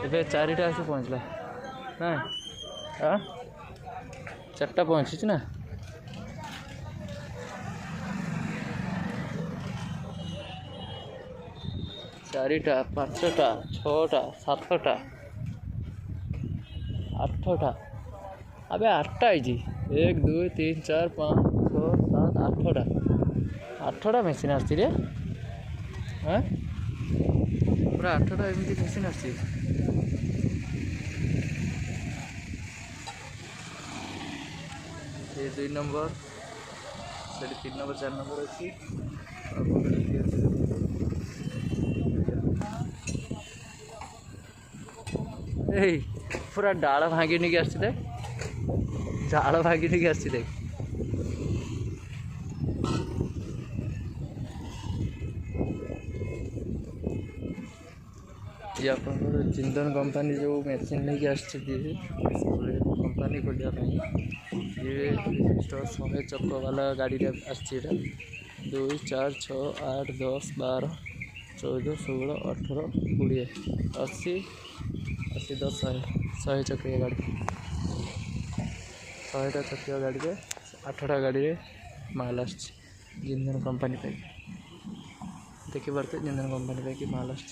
ଏବେ 4ଟା ଆସି ପହଞ୍ଚିଲା ନା? हाँ 4ଟା ପହଞ୍ଚିଛି ନା? चारिटा 5टा 6टा 7टा 8टा अबे 8टा आई 1 2 3 4 5 6 7 8टा 8टा मेसीन आसती रे हाँ पूरा 8टा एमती मेसीन आसती ये 2 नंबर से 3 नंबर 4 नंबर अच्छी पूरा डाल भांगी नहीं आस डाल भांगी नहीं आस ये आप जिंदन कंपनी जो मेसीन नहीं कंपनी खोलिया ये 100 चक वाला गाड़ी आसटा 2 4 6 8 10 12 14 16 18 20 80 80 10 100 चकिया गाड़ी 100टा चकिया गाड़ी में 8टा गाड़ी में माल आस जिंदन कंपनी पे देखी पारे जिंदन कंपनी पे माल आस।